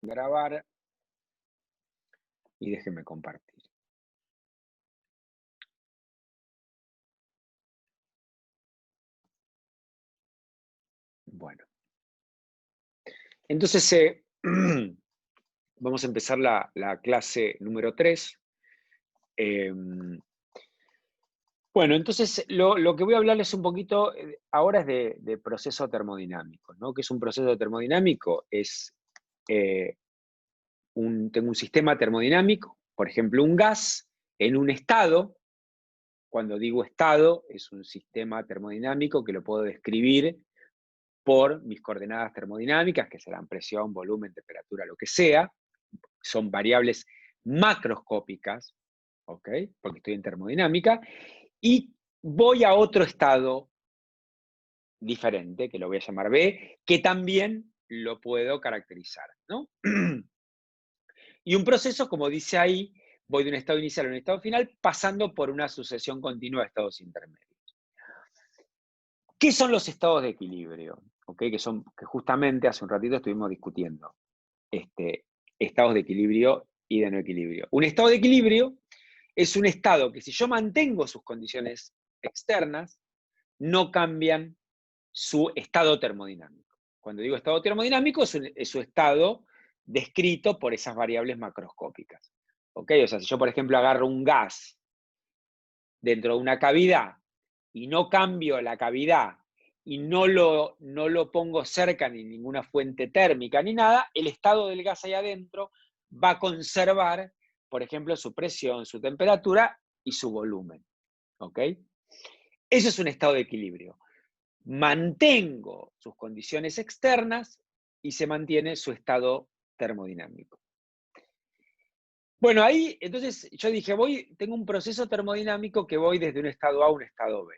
Grabar y déjenme compartir. Bueno, entonces vamos a empezar la clase número 3. Bueno, entonces lo que voy a hablarles un poquito ahora es de proceso termodinámico, ¿no? ¿Qué es un proceso termodinámico? Es tengo un sistema termodinámico, por ejemplo, un gas en un estado. Cuando digo estado, es un sistema termodinámico que lo puedo describir por mis coordenadas termodinámicas, que serán presión, volumen, temperatura, lo que sea. Son variables macroscópicas, ¿ok? Porque estoy en termodinámica. Y voy a otro estado diferente, que lo voy a llamar B, que también lo puedo caracterizar, ¿no? Y un proceso, como dice ahí, voy de un estado inicial a un estado final, pasando por una sucesión continua de estados intermedios. ¿Qué son los estados de equilibrio? ¿Okay? Que justamente hace un ratito estuvimos discutiendo estados de equilibrio y de no equilibrio. Un estado de equilibrio es un estado que, si yo mantengo sus condiciones externas, no cambian su estado termodinámico. Cuando digo estado termodinámico, es su estado descrito por esas variables macroscópicas. ¿Okay? O sea, si yo, por ejemplo, agarro un gas dentro de una cavidad y no cambio la cavidad y no lo pongo cerca ni ninguna fuente térmica ni nada, el estado del gas ahí adentro va a conservar, por ejemplo, su presión, su temperatura y su volumen. ¿Ok? Eso es un estado de equilibrio. Mantengo sus condiciones externas y se mantiene su estado termodinámico. Bueno, ahí entonces yo dije, tengo un proceso termodinámico que voy desde un estado A a un estado B.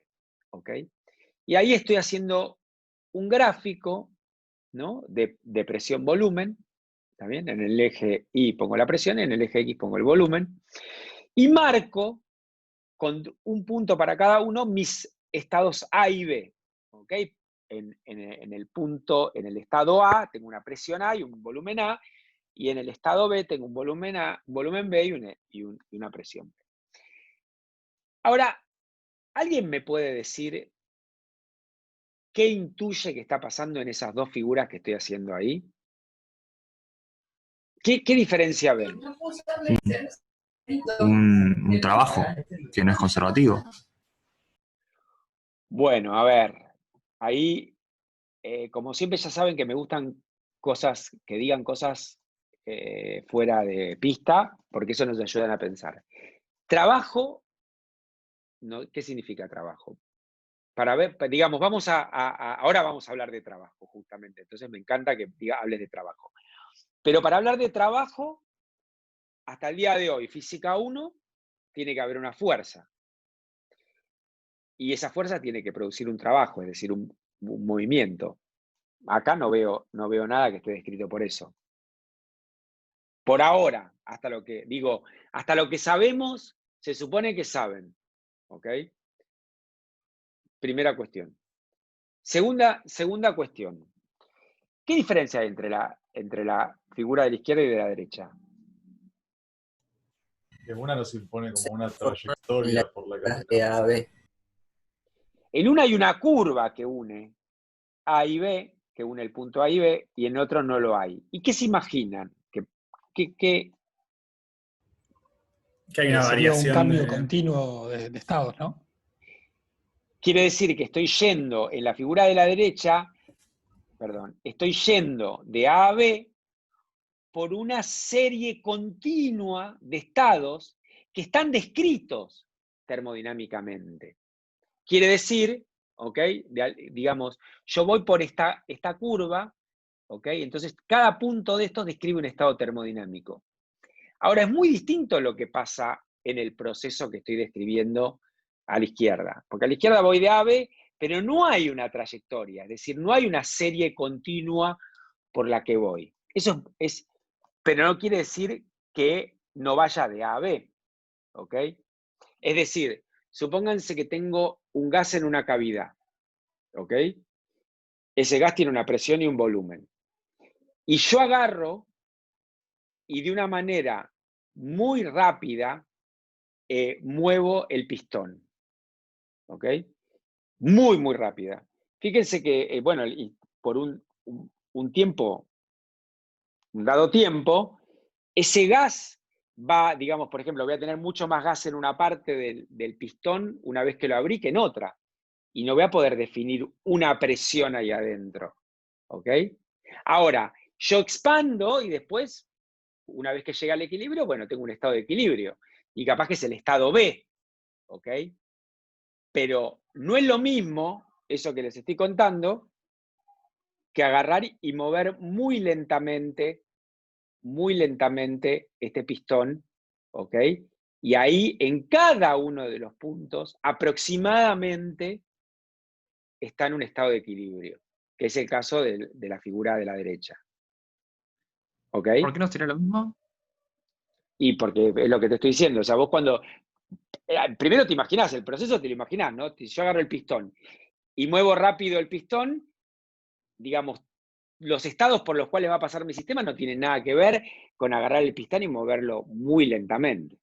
¿Ok? Y ahí estoy haciendo un gráfico, ¿no? de presión-volumen. ¿Está bien? En el eje Y pongo la presión, en el eje X pongo el volumen. Y marco con un punto para cada uno mis estados A y B. ¿Ok? En el punto, en el estado A tengo una presión A y un volumen A, y en el estado B tengo un volumen A, un volumen B y una presión B. Ahora, ¿alguien me puede decir qué intuye que está pasando en esas dos figuras que estoy haciendo ahí? ¿Qué diferencia ven? Un trabajo que no es conservativo. Bueno, a ver, ahí, como siempre ya saben que me gustan cosas, que digan cosas fuera de pista, porque eso nos ayuda a pensar. Trabajo, ¿no? ¿Qué significa trabajo? Para ver, digamos, ahora vamos a hablar de trabajo, justamente. Entonces me encanta que hables de trabajo. Pero para hablar de trabajo, hasta el día de hoy, física 1, tiene que haber una fuerza. Y esa fuerza tiene que producir un trabajo, es decir, un movimiento. Acá no veo nada que esté descrito por eso. Por ahora, hasta lo que sabemos, se supone que saben. ¿Ok? Primera cuestión. Segunda cuestión. ¿Qué diferencia hay entre la figura de la izquierda y de la derecha? Que una nos impone como una Forma trayectoria por la que de AB. En una hay una curva que une A y B, que une el punto A y B, y en otro no lo hay. ¿Y qué se imaginan? Que hay una Sería un variación cambio continuo de estados, ¿no? quiere decir que estoy yendo en la figura de la derecha, estoy yendo de A a B por una serie continua de estados que están descritos termodinámicamente. Quiere decir, ¿ok? Digamos, yo voy por esta curva, ¿ok? Entonces, cada punto de estos describe un estado termodinámico. Ahora, es muy distinto lo que pasa en el proceso que estoy describiendo a la izquierda, porque a la izquierda voy de A a B, pero no hay una trayectoria, es decir, no hay una serie continua por la que voy. Eso es, pero no quiere decir que no vaya de A a B, ¿ok? Es decir, supónganse que tengo un gas en una cavidad, ¿ok? Ese gas tiene una presión y un volumen. Y yo agarro y de una manera muy rápida muevo el pistón. ¿Ok? Muy, muy rápida. Fíjense que, bueno, y por un tiempo, un dado tiempo, ese gas va, digamos, por ejemplo, voy a tener mucho más gas en una parte del pistón una vez que lo abrí que en otra. Y no voy a poder definir una presión ahí adentro. ¿Ok? Ahora, yo expando y después, una vez que llega al equilibrio, bueno, tengo un estado de equilibrio. Y capaz que es el estado B. ¿Ok? Pero no es lo mismo eso que les estoy contando que agarrar y mover muy lentamente este pistón, ¿ok? Y ahí en cada uno de los puntos aproximadamente está en un estado de equilibrio, que es el caso de la figura de la derecha, ¿ok? ¿Por qué no sería lo mismo? Y porque es lo que te estoy diciendo, o sea, vos cuando, primero te imaginás, el proceso te lo imaginás, ¿no? Si yo agarro el pistón y muevo rápido el pistón, digamos, los estados por los cuales va a pasar mi sistema no tienen nada que ver con agarrar el pistón y moverlo muy lentamente.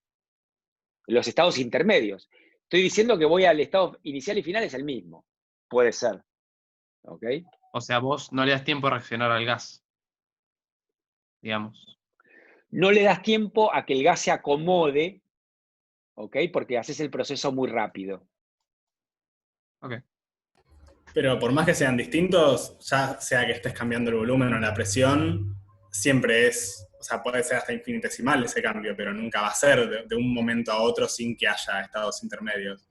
Los estados intermedios. Estoy diciendo que voy al estado inicial y final es el mismo. Puede ser. ¿Ok? O sea, vos no le das tiempo a reaccionar al gas, digamos. No le das tiempo a que el gas se acomode, ¿ok? Porque haces el proceso muy rápido. Ok. Pero por más que sean distintos, ya sea que estés cambiando el volumen o la presión, siempre es, o sea, puede ser hasta infinitesimal ese cambio, pero nunca va a ser de un momento a otro sin que haya estados intermedios.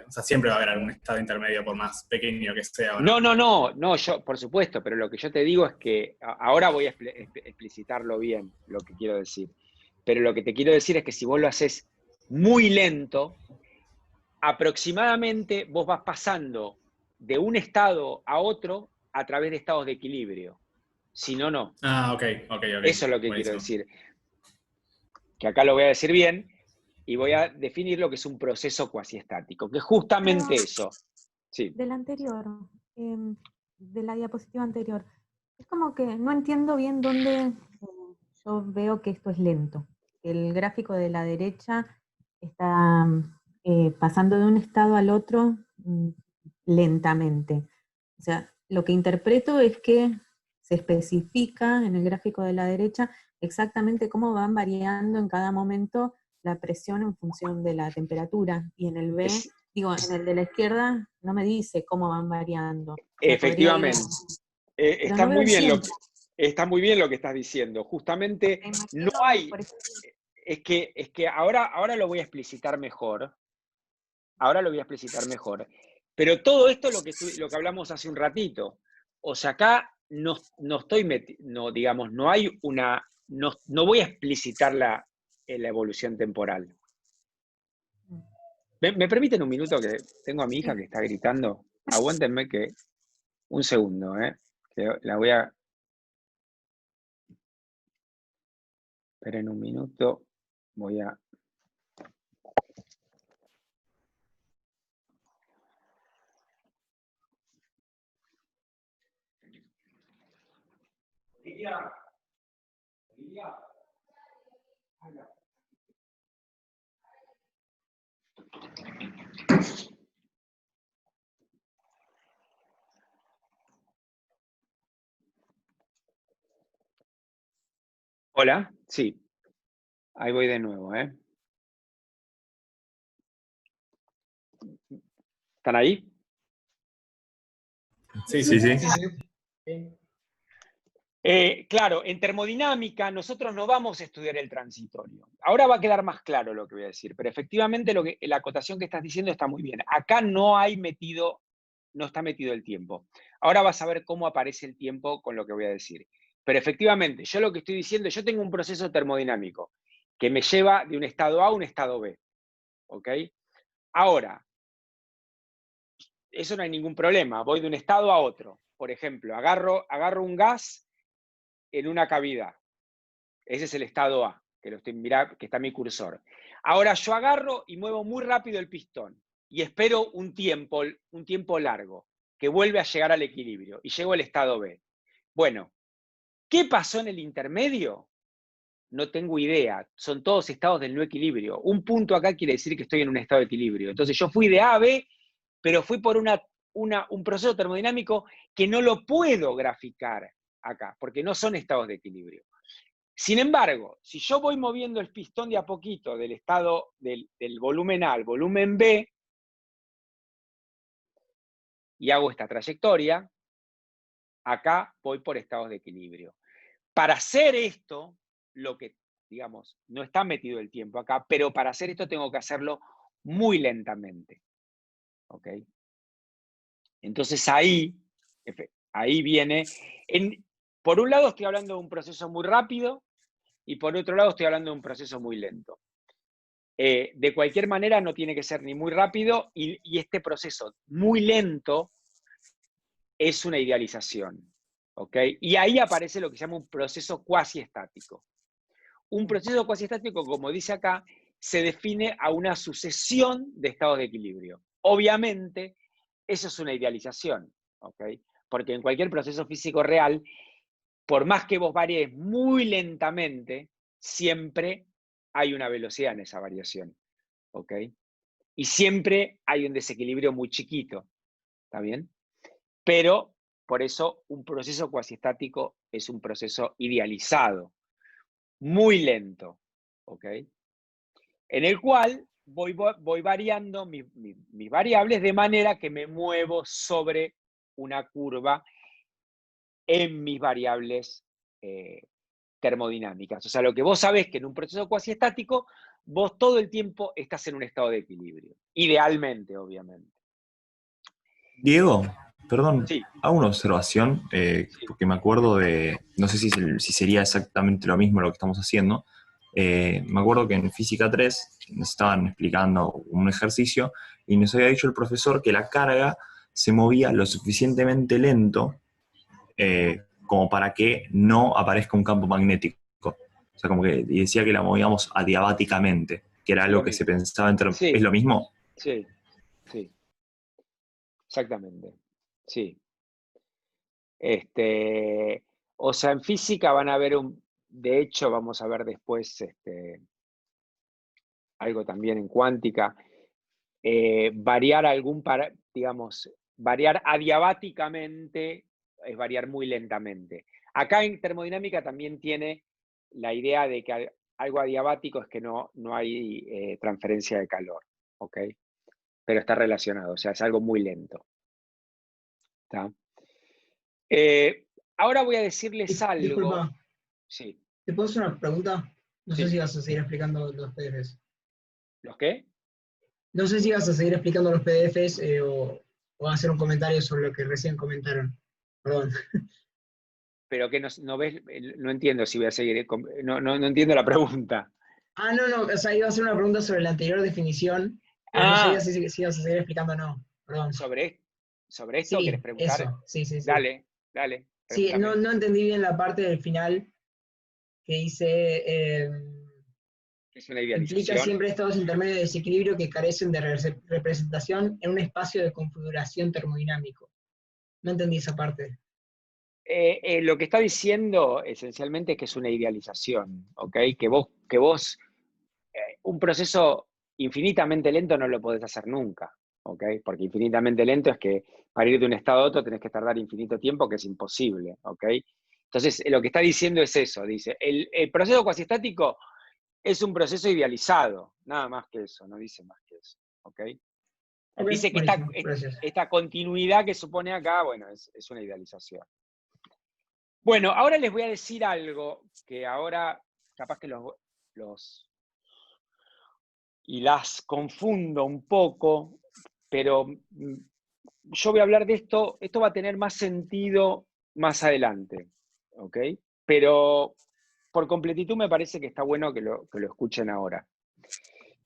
O sea, siempre va a haber algún estado intermedio por más pequeño que sea. ¿O no? No, yo, por supuesto, pero lo que yo te digo es que, ahora voy a explicitarlo bien, lo que quiero decir. Pero lo que te quiero decir es que si vos lo haces muy lento, aproximadamente vos vas pasando de un estado a otro a través de estados de equilibrio. Si no, no. Ah, ok. Eso es lo que Buenísimo. quiero decir. Que acá lo voy a decir bien y voy a definir lo que es un proceso cuasiestático, que es justamente eso. Sí. Del anterior, de la diapositiva anterior, es como que no entiendo bien dónde yo veo que esto es lento. El gráfico de la derecha está pasando de un estado al otro lentamente. O sea, lo que interpreto es que se especifica en el gráfico de la derecha exactamente cómo van variando en cada momento la presión en función de la temperatura. Y en el B, en el de la izquierda no me dice cómo van variando. Efectivamente. Está, no muy bien tiempo. está muy bien lo que estás diciendo. Justamente no hay... Es que ahora lo voy a explicitar mejor. Ahora lo voy a explicitar mejor. Pero todo esto es lo que hablamos hace un ratito. O sea, acá no estoy digamos, no hay una... No voy a explicitar la evolución temporal. ¿Me permiten un minuto que tengo a mi hija que está gritando? Aguántenme que... Un segundo, que la voy a... Esperen un minuto. Voy a... Olivia. Hola, sí. Ahí voy de nuevo, ¿Están ahí? Sí. Claro, en termodinámica nosotros no vamos a estudiar el transitorio. Ahora va a quedar más claro lo que voy a decir, pero efectivamente la acotación que estás diciendo está muy bien. Acá no está metido el tiempo. Ahora vas a ver cómo aparece el tiempo con lo que voy a decir. Pero efectivamente, yo lo que estoy diciendo, yo tengo un proceso termodinámico que me lleva de un estado A a un estado B. ¿Ok? Ahora, eso no hay ningún problema, voy de un estado a otro. Por ejemplo, agarro un gas en una cavidad. Ese es el estado A, mirá, que está mi cursor. Ahora yo agarro y muevo muy rápido el pistón y espero un tiempo largo, que vuelve a llegar al equilibrio y llego al estado B. Bueno, ¿Qué pasó en el intermedio? No tengo idea. Son todos estados del no equilibrio. Un punto acá quiere decir que estoy en un estado de equilibrio. Entonces yo fui de A a B, pero fui por un proceso termodinámico que no lo puedo graficar acá, porque no son estados de equilibrio. Sin embargo, si yo voy moviendo el pistón de a poquito del estado del volumen A al volumen B, y hago esta trayectoria, acá voy por estados de equilibrio. Para hacer esto, lo que, digamos, no está metido el tiempo acá, pero para hacer esto tengo que hacerlo muy lentamente. ¿Ok? Entonces ahí viene, por un lado estoy hablando de un proceso muy rápido y por otro lado estoy hablando de un proceso muy lento. De cualquier manera no tiene que ser ni muy rápido y este proceso muy lento es una idealización. ¿Ok? Y ahí aparece lo que se llama un proceso cuasi estático. Un proceso cuasi estático, como dice acá, se define a una sucesión de estados de equilibrio. Obviamente, eso es una idealización, ¿ok? Porque en cualquier proceso físico real, por más que vos varíes muy lentamente, siempre hay una velocidad en esa variación, ¿ok? Y siempre hay un desequilibrio muy chiquito, ¿está bien? Pero, por eso, un proceso cuasi estático es un proceso idealizado, muy lento, ¿ok? En el cual voy variando mis variables de manera que me muevo sobre una curva en mis variables termodinámicas. O sea, lo que vos sabés que en un proceso cuasi estático, vos todo el tiempo estás en un estado de equilibrio. Idealmente, obviamente. Diego, perdón, Sí. hago una observación, porque me acuerdo de, no sé si sería exactamente lo mismo lo que estamos haciendo. Me acuerdo que en Física 3 nos estaban explicando un ejercicio y nos había dicho el profesor que la carga se movía lo suficientemente lento como para que no aparezca un campo magnético. O sea, como que decía que la movíamos adiabáticamente, que era algo que se pensaba en términos... Sí. ¿Es lo mismo? Sí, sí. Exactamente. Sí. O sea, en física van a ver de hecho, vamos a ver después algo también en cuántica, variar variar adiabáticamente es variar muy lentamente. Acá en termodinámica también tiene la idea de que algo adiabático es que no hay transferencia de calor, ¿ok? Pero está relacionado, o sea, es algo muy lento. ¿Está? Ahora voy a decirles algo. Disculpa, Sí. ¿te puedo hacer una pregunta? No sé Sí. si vas a seguir explicando los PDFs. ¿Los qué? No sé si vas a seguir explicando los PDFs o hacer un comentario sobre lo que recién comentaron. Perdón. Pero que no ves, no entiendo si voy a seguir, no entiendo la pregunta. Ah, no, o sea, iba a hacer una pregunta sobre la anterior definición, pero no sabía si ibas a seguir explicando o no. Perdón. ¿Sobre esto Sí, querés preguntar? eso, sí. Dale. Sí, Pregúntame. no entendí bien la parte del final que dice... Es una idealización. Implica siempre estados intermedios de desequilibrio que carecen de representación en un espacio de configuración termodinámico. No entendí esa parte. Lo que está diciendo esencialmente es que es una idealización, ¿ok? Que vos un proceso infinitamente lento no lo podés hacer nunca, ¿ok? Porque infinitamente lento es que para ir de un estado a otro tenés que tardar infinito tiempo, que es imposible, ¿ok? Entonces, lo que está diciendo es eso, dice, el proceso cuasi estático es un proceso idealizado, nada más que eso, no dice más que eso, ¿ok? Dice que esta continuidad que supone acá, bueno, es una idealización. Bueno, ahora les voy a decir algo que ahora capaz que las confundo un poco, pero yo voy a hablar de esto va a tener más sentido más adelante, ¿ok? Pero por completitud me parece que está bueno que lo escuchen ahora.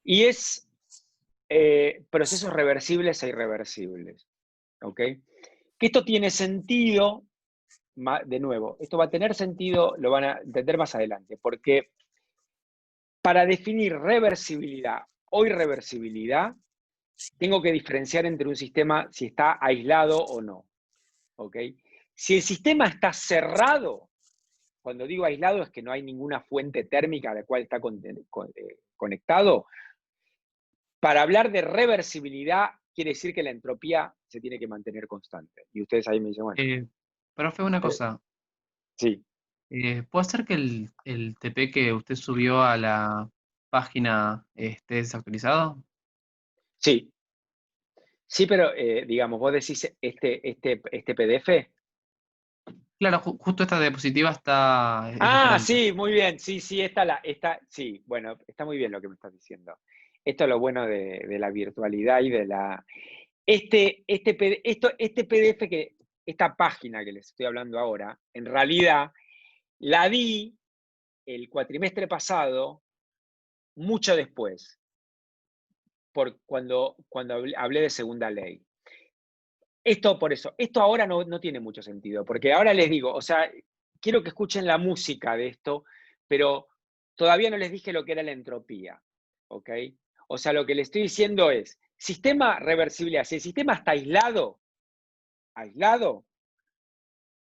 Y es procesos reversibles e irreversibles, ¿ok? Que esto tiene sentido, de nuevo, esto va a tener sentido, lo van a entender más adelante, porque para definir reversibilidad o irreversibilidad, tengo que diferenciar entre un sistema si está aislado o no, ¿ok? Si el sistema está cerrado, cuando digo aislado es que no hay ninguna fuente térmica a la cual está conectado. Para hablar de reversibilidad, quiere decir que la entropía se tiene que mantener constante. Y ustedes ahí me dicen, bueno, Profe, una cosa. sí. ¿Puede ser que el TP que usted subió a la página esté desactualizado? Sí, sí, pero digamos, vos decís este PDF. Claro, justo esta diapositiva es Ah, diferente. sí, muy bien, sí, sí, bueno, está muy bien lo que me estás diciendo. Esto es lo bueno de la virtualidad y de la... Este PDF, esta página que les estoy hablando ahora, en realidad la di el cuatrimestre pasado, mucho después, cuando hablé de segunda ley. Esto por eso, esto ahora no tiene mucho sentido, porque ahora les digo, o sea, quiero que escuchen la música de esto, pero todavía no les dije lo que era la entropía, ¿ok? O sea, lo que les estoy diciendo es, sistema reversible, si el sistema está aislado,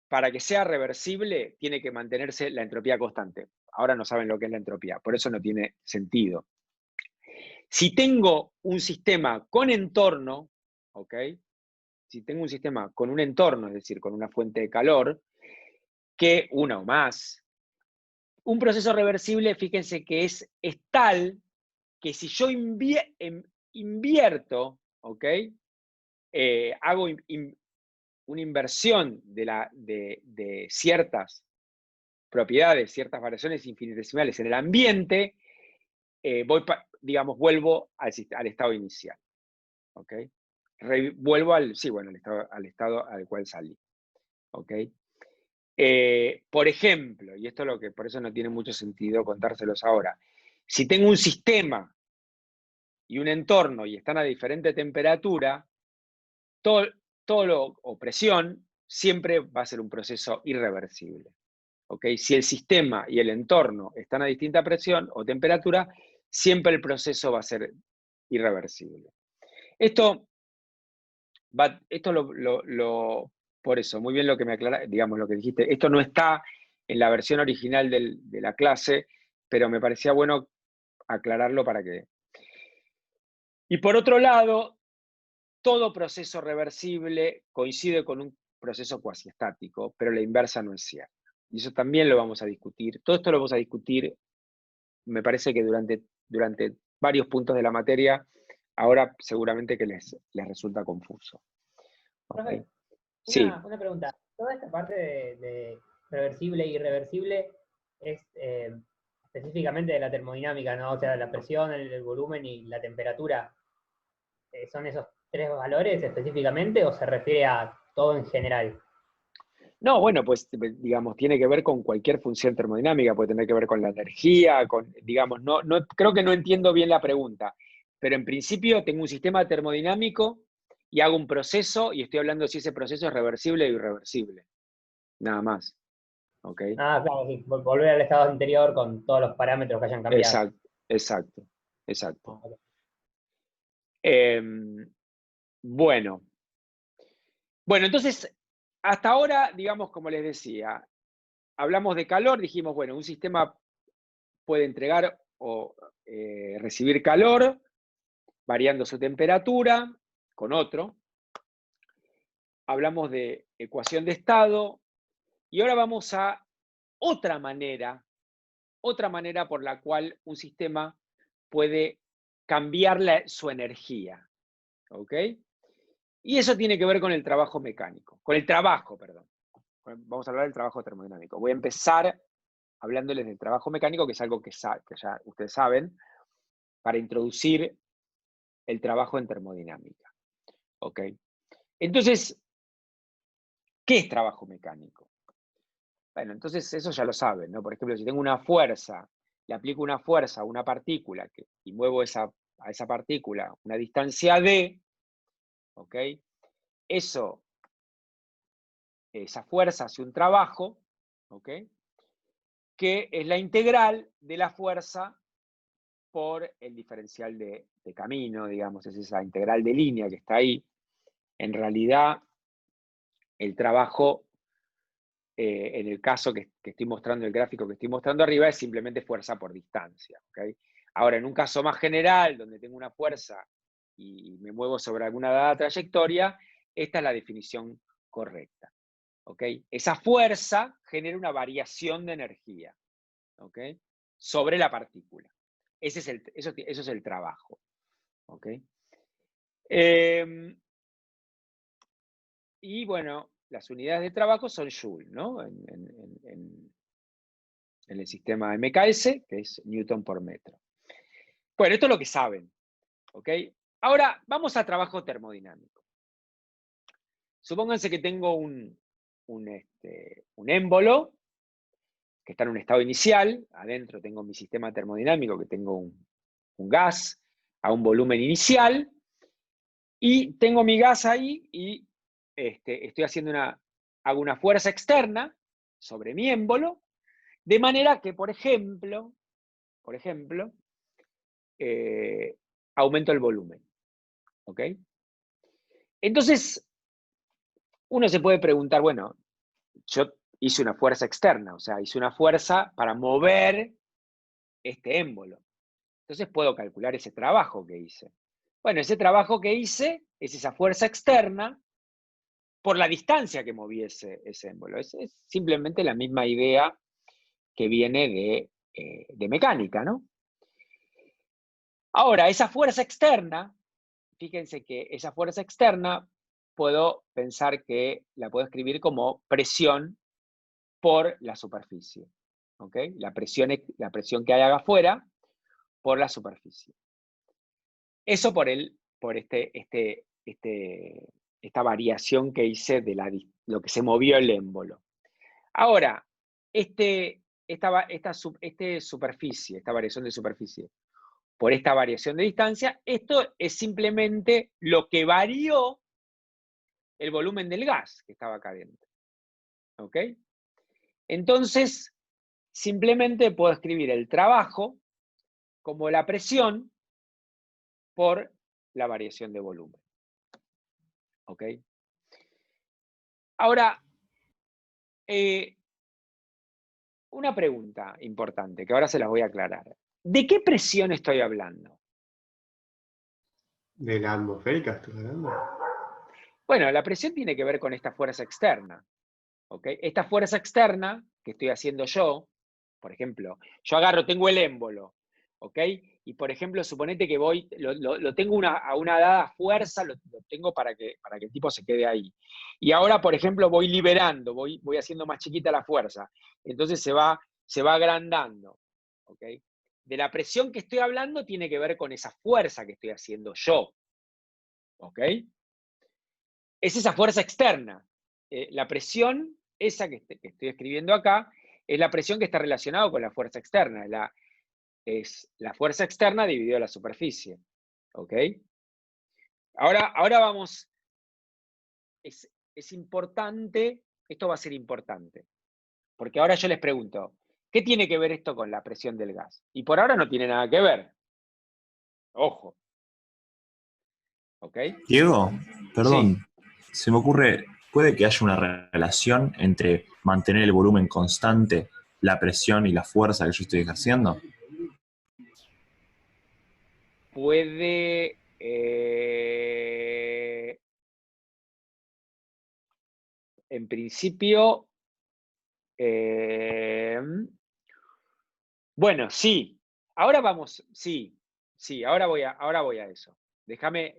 para que sea reversible tiene que mantenerse la entropía constante. Ahora no saben lo que es la entropía, por eso no tiene sentido. Si tengo un sistema con entorno, ¿ok? Si tengo un sistema con un entorno, es decir, con una fuente de calor, que una o más, un proceso reversible, fíjense que es tal que si yo invierto, ¿ok? Hago una inversión de ciertas propiedades, ciertas variaciones infinitesimales en el ambiente, vuelvo al estado inicial. ¿Ok? Vuelvo al estado al cual salí. ¿Ok? Por ejemplo, y esto es lo que por eso no tiene mucho sentido contárselos ahora, si tengo un sistema y un entorno y están a diferente temperatura, o presión, siempre va a ser un proceso irreversible. ¿Ok? Si el sistema y el entorno están a distinta presión o temperatura, siempre el proceso va a ser irreversible. Esto por eso, muy bien lo que me aclara, digamos lo que dijiste, esto no está en la versión original de la clase, pero me parecía bueno aclararlo para que... Y por otro lado, todo proceso reversible coincide con un proceso cuasiestático, pero la inversa no es cierta. Y eso también lo vamos a discutir. Todo esto lo vamos a discutir, me parece que durante varios puntos de la materia, ahora seguramente que les resulta confuso. ¿Okay? Profe, Sí. una pregunta. Toda esta parte de reversible e irreversible es específicamente de la termodinámica, ¿no? O sea, la presión, el volumen y la temperatura. ¿Son esos tres valores específicamente o se refiere a todo en general? No, bueno, pues digamos, tiene que ver con cualquier función termodinámica, puede tener que ver con la energía, digamos, creo que no entiendo bien la pregunta, pero en principio tengo un sistema termodinámico y hago un proceso y estoy hablando si ese proceso es reversible o irreversible, nada más. ¿Ok? Ah, claro, sí, volver al estado anterior con todos los parámetros que hayan cambiado. Exacto. Okay. Bueno, entonces, hasta ahora, digamos, como les decía, hablamos de calor, dijimos, bueno, un sistema puede entregar o recibir calor variando su temperatura con otro. Hablamos de ecuación de estado y ahora vamos a otra manera por la cual un sistema puede cambiar su energía. ¿Ok? Y eso tiene que ver con el trabajo mecánico, perdón. Vamos a hablar del trabajo termodinámico. Voy a empezar hablándoles del trabajo mecánico, que es algo que ya ustedes saben, para introducir el trabajo en termodinámica. ¿Ok? Entonces, ¿qué es trabajo mecánico? Bueno, entonces eso ya lo saben, ¿no? Por ejemplo, si tengo una fuerza, le aplico una fuerza a una partícula y muevo a esa partícula una distancia d, ¿ok? Esa fuerza hace un trabajo, ¿ok? Que es la integral de la fuerza por el diferencial de camino, digamos, es esa integral de línea que está ahí. En realidad, el trabajo en el caso que estoy mostrando, el gráfico que estoy mostrando arriba, es simplemente fuerza por distancia. ¿Okay? Ahora, en un caso más general, donde tengo una fuerza y me muevo sobre alguna dada trayectoria, esta es la definición correcta. ¿Okay? Esa fuerza genera una variación de energía, ¿okay? Sobre la partícula. Eso es el trabajo. ¿Okay? Y bueno, las unidades de trabajo son Joule, ¿no? En el sistema MKS, que es Newton por metro. Bueno, esto es lo que saben. ¿Ok? Ahora, vamos a trabajo termodinámico. Supónganse que tengo un émbolo que está en un estado inicial. Adentro tengo mi sistema termodinámico, que tengo un gas a un volumen inicial. Y tengo mi gas ahí y estoy haciendo hago una fuerza externa sobre mi émbolo, de manera que, por ejemplo, aumento el volumen. ¿Ok? Entonces, uno se puede preguntar, bueno, yo hice una fuerza externa, o sea, hice una fuerza para mover este émbolo. Entonces puedo calcular ese trabajo que hice. Bueno, ese trabajo que hice es esa fuerza externa por la distancia que moví ese émbolo. Es simplemente la misma idea que viene de mecánica, ¿no? Ahora, esa fuerza externa, fíjense que esa fuerza externa puedo pensar que la puedo escribir como presión por la superficie. ¿Ok? La presión que hay acá afuera por la superficie. Eso por esta variación que hice de lo que se movió el émbolo. Ahora, esta variación de superficie, por esta variación de distancia, esto es simplemente lo que varió el volumen del gas que estaba acá adentro. ¿Ok? Entonces, simplemente puedo escribir el trabajo como la presión por la variación de volumen. ¿Ok? Ahora, una pregunta importante, que ahora se las voy a aclarar. ¿De qué presión estoy hablando? ¿De la atmosférica estás hablando? Bueno, la presión tiene que ver con esta fuerza externa. ¿Ok? Esta fuerza externa que estoy haciendo yo, por ejemplo, yo tengo el émbolo, ¿ok? Y por ejemplo, suponete que lo tengo a una dada fuerza, lo tengo para que el tipo se quede ahí. Y ahora, por ejemplo, voy liberando, voy haciendo más chiquita la fuerza. Entonces se va agrandando, ¿ok? De la presión que estoy hablando tiene que ver con esa fuerza que estoy haciendo yo, ¿ok? Es esa fuerza externa. La presión, esa que estoy escribiendo acá, es la presión que está relacionada con la fuerza externa. Es la fuerza externa dividida la superficie. ¿Ok? Ahora vamos. Es importante, esto va a ser importante. Porque ahora yo les pregunto, ¿qué tiene que ver esto con la presión del gas? Y por ahora no tiene nada que ver. Ojo. ¿Ok? Diego, perdón, Sí. se me ocurre, ¿puede que haya una relación entre mantener el volumen constante, la presión y la fuerza que yo estoy ejerciendo? Puede. En principio. Bueno, sí. Ahora vamos. Sí. Ahora voy a eso. Déjame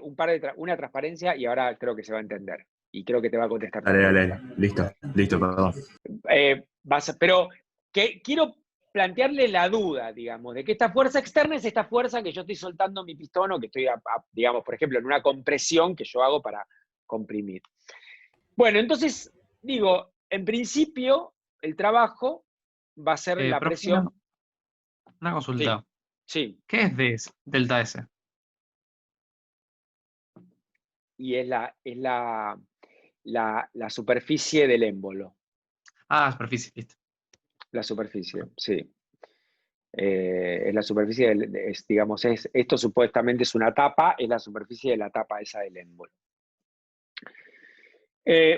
una transparencia y ahora creo que se va a entender. Y creo que te va a contestar tu Dale, pregunta. listo, perdón. Pero quiero plantearle la duda, digamos, de que esta fuerza externa es esta fuerza que yo estoy soltando mi pistón o que estoy, digamos, por ejemplo, en una compresión que yo hago para comprimir. Bueno, entonces, digo, en principio, el trabajo va a ser la Profe, presión. una consulta. Sí. ¿Qué es delta S? Y es la superficie del émbolo. Ah, superficie, listo. La superficie, sí. Es la superficie, digamos, esto supuestamente es una tapa, es la superficie de la tapa esa del émbolo.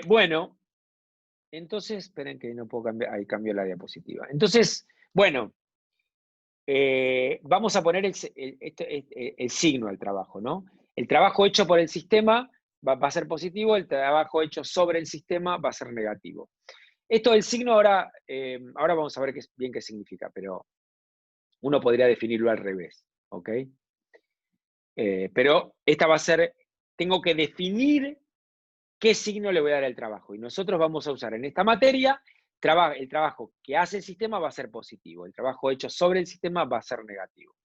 Bueno, Entonces, esperen que no puedo cambiar, ahí cambio la diapositiva. Entonces, bueno, vamos a poner el signo al trabajo, ¿no? El trabajo hecho por el sistema va a ser positivo, el trabajo hecho sobre el sistema va a ser negativo. Esto del signo ahora vamos a ver bien qué significa, pero uno podría definirlo al revés, ¿ok? Pero esta va a ser, tengo que definir qué signo le voy a dar al trabajo. Y nosotros vamos a usar en esta materia, el trabajo que hace el sistema va a ser positivo, el trabajo hecho sobre el sistema va a ser negativo.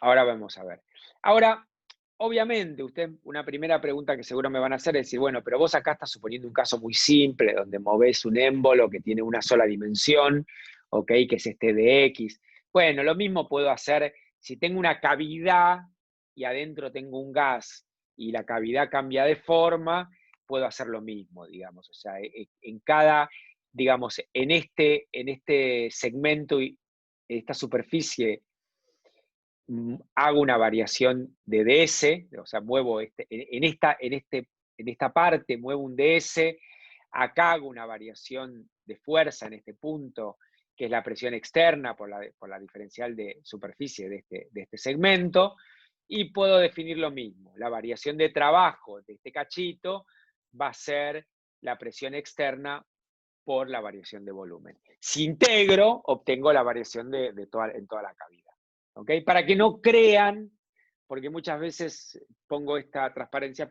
Ahora vamos a ver. Ahora, obviamente, una primera pregunta que seguro me van a hacer es decir, bueno, pero vos acá estás suponiendo un caso muy simple, donde movés un émbolo que tiene una sola dimensión, ¿ok? Que es este de X. Bueno, lo mismo puedo hacer si tengo una cavidad y adentro tengo un gas y la cavidad cambia de forma, puedo hacer lo mismo, digamos. O sea, en cada, digamos, en este segmento y esta superficie hago una variación de ds, o sea, muevo en esta parte muevo un ds, acá hago una variación de fuerza en este punto, que es la presión externa por la diferencial de superficie de este segmento, y puedo definir lo mismo. La variación de trabajo de este cachito va a ser la presión externa por la variación de volumen. Si integro, obtengo la variación en toda la cavidad. ¿Okay? Para que no crean, porque muchas veces pongo esta transparencia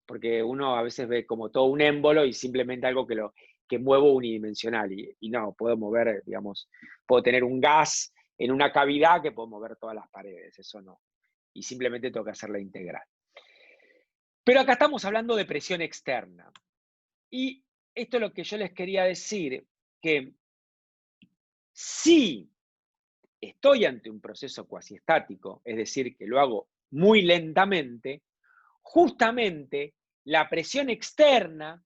porque uno a veces ve como todo un émbolo y simplemente algo que muevo unidimensional. Y no, puedo mover, digamos, puedo tener un gas en una cavidad que puedo mover todas las paredes, eso no. Y simplemente tengo que hacer la integral. Pero acá estamos hablando de presión externa. Y esto es lo que yo les quería decir, que si estoy ante un proceso cuasiestático, es decir, que lo hago muy lentamente, justamente la presión externa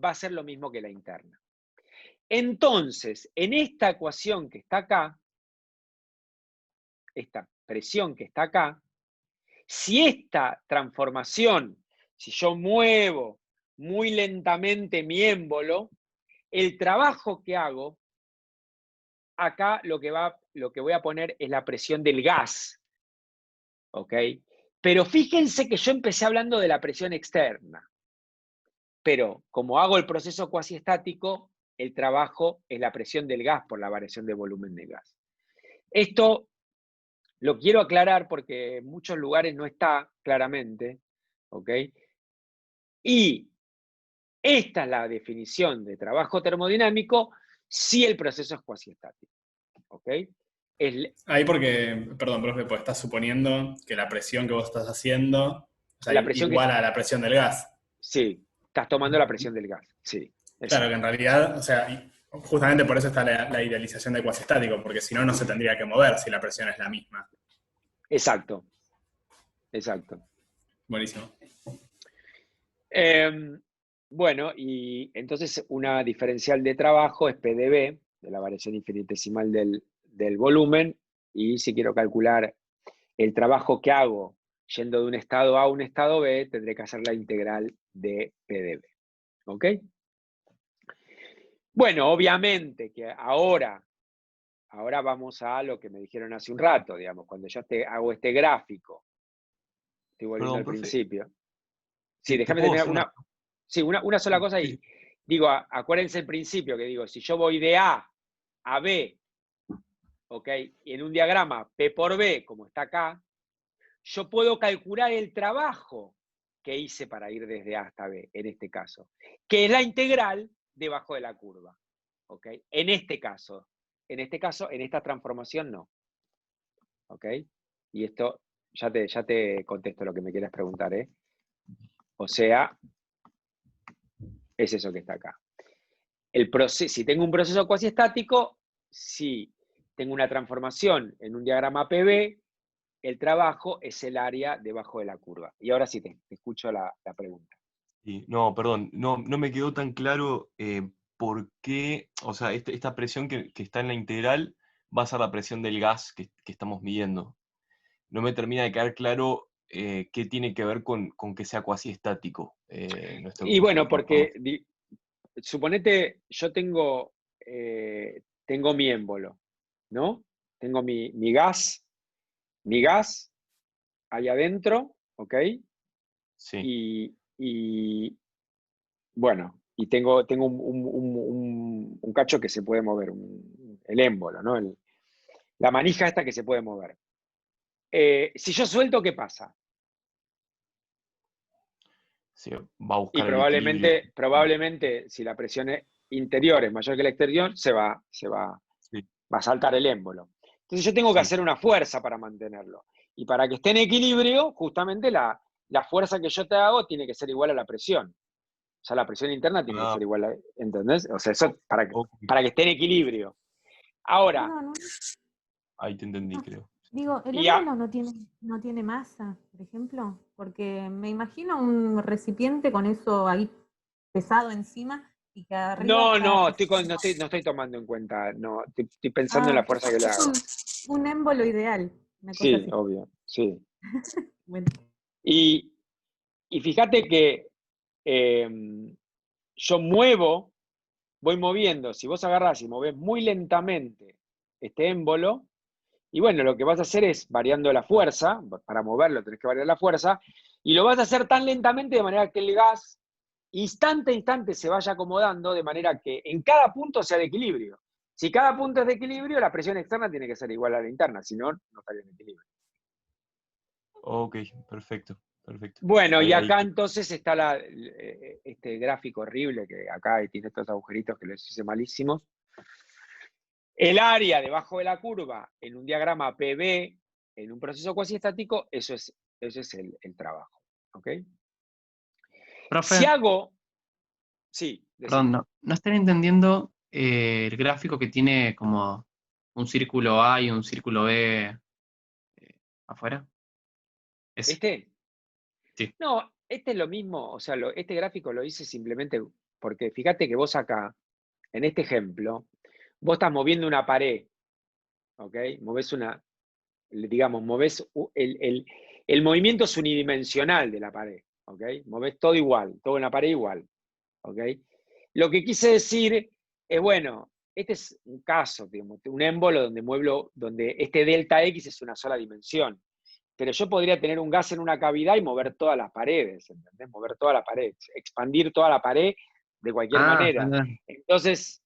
va a ser lo mismo que la interna. Entonces, en esta ecuación que está acá, esta presión que está acá, si esta transformación, si yo muevo muy lentamente mi émbolo, el trabajo que hago, acá lo que voy a poner es la presión del gas, ¿ok? Pero fíjense que yo empecé hablando de la presión externa, pero como hago el proceso cuasiestático, el trabajo es la presión del gas por la variación de volumen del gas. Esto lo quiero aclarar porque en muchos lugares no está claramente, ¿ok? Y esta es la definición de trabajo termodinámico si el proceso es cuasiestático, ¿ok? Ahí porque, perdón, profe, pues estás suponiendo que la presión que vos estás haciendo, o sea, la presión igual a la presión del gas. Sí, estás tomando la presión del gas, sí. Claro, que en realidad, o sea, justamente por eso está la idealización de cuasiestático, porque si no, no se tendría que mover si la presión es la misma. Exacto, exacto. Buenísimo. Bueno, y entonces una diferencial de trabajo es PdV, de la variación infinitesimal del volumen, y si quiero calcular el trabajo que hago yendo de un estado A a un estado B, tendré que hacer la integral de PdV. ¿Ok? Bueno, obviamente que ahora vamos a lo que me dijeron hace un rato, digamos, cuando yo hago este gráfico, estoy volviendo Perdón, al profe. principio. Sí, ¿Te déjame puedo terminar hacer una sola cosa Sí. y digo, acuérdense el principio que digo, si yo voy de A a B, ¿ok? Y en un diagrama P por B, como está acá, yo puedo calcular el trabajo que hice para ir desde A hasta B, en este caso, que es la integral debajo de la curva, ¿ok? En este caso, en esta transformación no, ¿ok? Y esto, ya te contesto lo que me quieras preguntar, ¿eh? O sea, es eso que está acá. Si tengo un proceso cuasiestático, si tengo una transformación en un diagrama PV, el trabajo es el área debajo de la curva. Y ahora sí te escucho la pregunta. Sí, no, perdón, no me quedó tan claro por qué, o sea, esta presión que está en la integral va a ser la presión del gas que estamos midiendo. No me termina de quedar claro qué tiene que ver con que sea cuasi estático. Y bueno, porque suponete, yo tengo mi émbolo, ¿no? Tengo mi gas ahí adentro, ¿ok? Sí. Y bueno, y tengo un cacho que se puede mover, el émbolo, ¿no? La manija esta que se puede mover. Si yo suelto, ¿qué pasa? Sí, va a Y buscar el equilibrio. probablemente, si la presión interior es mayor que la exterior, va Sí, a saltar el émbolo. Entonces yo tengo que sí. hacer una fuerza para mantenerlo. Y para que esté en equilibrio, justamente la fuerza que yo te hago tiene que ser igual a la presión. O sea, la presión interna tiene que Ah, ser igual a, ¿entendés? O sea, eso para ok. que esté en equilibrio. Ahora, Perdón, Ahí te entendí, creo. digo, ¿el y émbolo no tiene masa, por ejemplo? Porque me imagino un recipiente con eso ahí pesado encima y que arriba está no presionado. no estoy tomando en cuenta, no, estoy pensando en la Ah, fuerza que le hago. es un émbolo ideal, una cosa Sí, así. obvio, sí. Bueno, Y fíjate que yo voy moviendo, si vos agarrás y movés muy lentamente este émbolo, y bueno, lo que vas a hacer es variando la fuerza, para moverlo tenés que variar la fuerza, y lo vas a hacer tan lentamente de manera que el gas instante a instante se vaya acomodando, de manera que en cada punto sea de equilibrio. Si cada punto es de equilibrio, la presión externa tiene que ser igual a la interna, si no, no estaría en equilibrio. Ok, perfecto, perfecto. Bueno, y Ahí acá entonces está este gráfico horrible que acá tiene estos agujeritos que los hice malísimos. El área debajo de la curva en un diagrama PB, en un proceso cuasiestático, eso es el trabajo. ¿Ok? Si Profe, hago. Sí, perdón, decime. no estaría entendiendo el gráfico que tiene como un círculo A y un círculo B afuera. Ese, ¿Este? sí. No, este es lo mismo. O sea, este gráfico lo hice simplemente porque fíjate que vos acá, en este ejemplo, vos estás moviendo una pared. ¿Ok? Movés el movimiento es unidimensional de la pared, ¿ok? Movés todo igual, todo en la pared igual, ¿ok? Lo que quise decir es, bueno, este es un caso, digamos, un émbolo donde este delta X es una sola dimensión, pero yo podría tener un gas en una cavidad y mover todas las paredes, ¿entendés? Mover toda la pared, expandir toda la pared de cualquier Ah, manera. Entonces,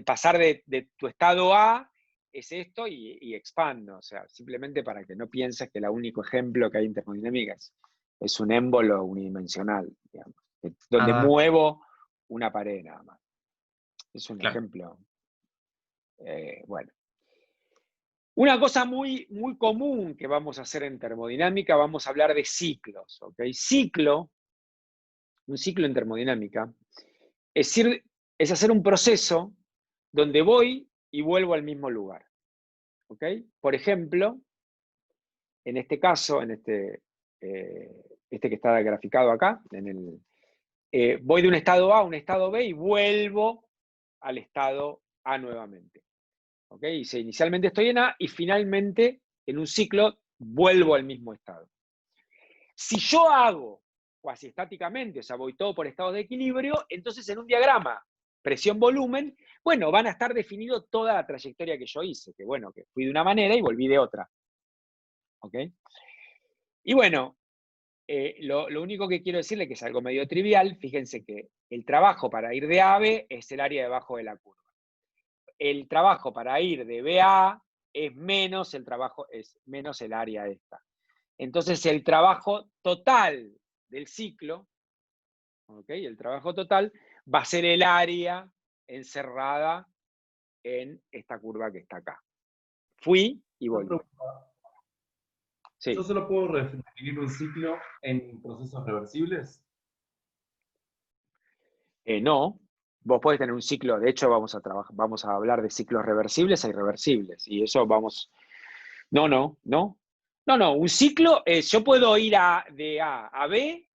pasar de tu estado A es esto y expando, o sea, simplemente para que no pienses que el único ejemplo que hay en termodinámica es un émbolo unidimensional, digamos, donde muevo una pared nada más. Es un claro. ejemplo. Bueno. Una cosa muy, muy común que vamos a hacer en termodinámica, vamos a hablar de ciclos, ¿ok? Un ciclo en termodinámica, es hacer un proceso donde voy y vuelvo al mismo lugar, ¿ok? Por ejemplo, en este caso, este que está graficado acá, voy de un estado A a un estado B y vuelvo al estado A nuevamente. ¿Ok? Inicialmente estoy en A y finalmente en un ciclo vuelvo al mismo estado. Si yo hago cuasi estáticamente, o sea, voy todo por estados de equilibrio, entonces en un diagrama presión-volumen, bueno, van a estar definidos toda la trayectoria que yo hice, que bueno, que fui de una manera y volví de otra. ¿Ok? Y bueno, lo único que quiero decirle, que es algo medio trivial, fíjense que el trabajo para ir de A a B es el área debajo de la curva. El trabajo para ir de B a A es menos el área esta. Entonces el trabajo total del ciclo, ¿okay? El trabajo total va a ser el área encerrada en esta curva que está acá. Fui y Una volví. pregunta. Sí. ¿Yo solo puedo definir un ciclo en procesos reversibles? No, vos podés tener un ciclo, de hecho vamos a hablar de ciclos reversibles e irreversibles, y eso vamos. No, un ciclo es, yo puedo ir de A a B,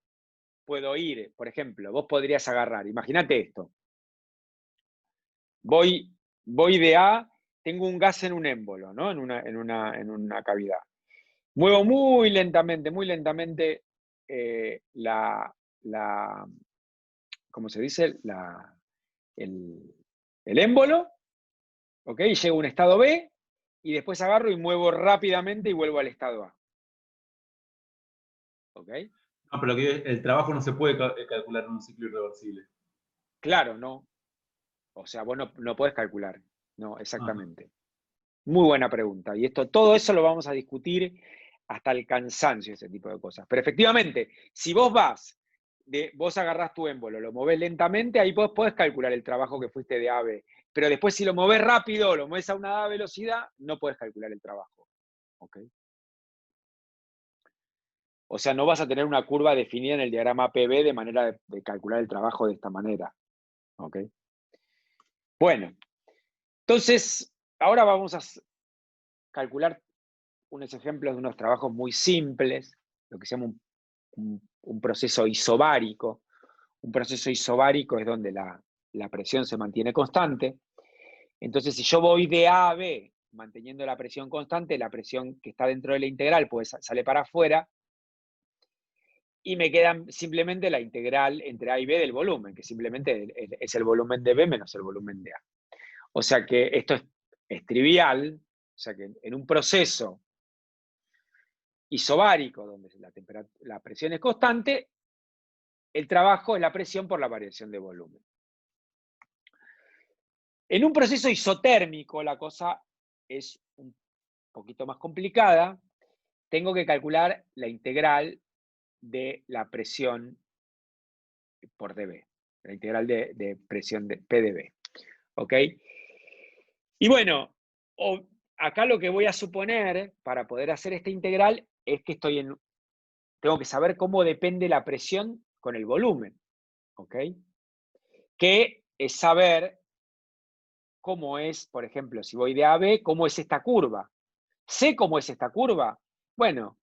puedo ir, por ejemplo, vos podrías agarrar, imagínate esto, voy de A, tengo un gas en un émbolo, ¿no? En una cavidad. Muevo muy lentamente ¿cómo se dice? el émbolo, ¿ok? Llego a un estado B, y después agarro y muevo rápidamente y vuelvo al estado A. ¿Ok? No, pero el trabajo no se puede calcular en un ciclo irreversible. Claro, no. O sea, vos no podés calcular. No, exactamente. Muy buena pregunta. Y todo eso lo vamos a discutir hasta el cansancio, ese tipo de cosas. Pero efectivamente, si vos vos agarrás tu émbolo, lo movés lentamente, ahí vos podés calcular el trabajo que fuiste de A a B. Pero después si lo movés rápido, lo movés a una velocidad, no podés calcular el trabajo. ¿Ok? O sea, no vas a tener una curva definida en el diagrama PV de manera de calcular el trabajo de esta manera. ¿Ok? Bueno, entonces, ahora vamos a calcular unos ejemplos de unos trabajos muy simples, lo que se llama un proceso isobárico. Un proceso isobárico es donde la presión se mantiene constante. Entonces, si yo voy de A a B manteniendo la presión constante, la presión que está dentro de la integral pues sale para afuera, y me queda simplemente la integral entre A y B del volumen, que simplemente es el volumen de B menos el volumen de A. O sea que esto es trivial, o sea que en un proceso isobárico, donde la presión es constante, el trabajo es la presión por la variación de volumen. En un proceso isotérmico la cosa es un poquito más complicada. Tengo que calcular la integral de la presión por dB, la integral de presión de PdB. ¿Ok? Y bueno, acá lo que voy a suponer para poder hacer esta integral es que tengo que saber cómo depende la presión con el volumen. ¿Ok? Que es saber cómo es, por ejemplo, si voy de A a B, cómo es esta curva. ¿Sé cómo es esta curva? Bueno,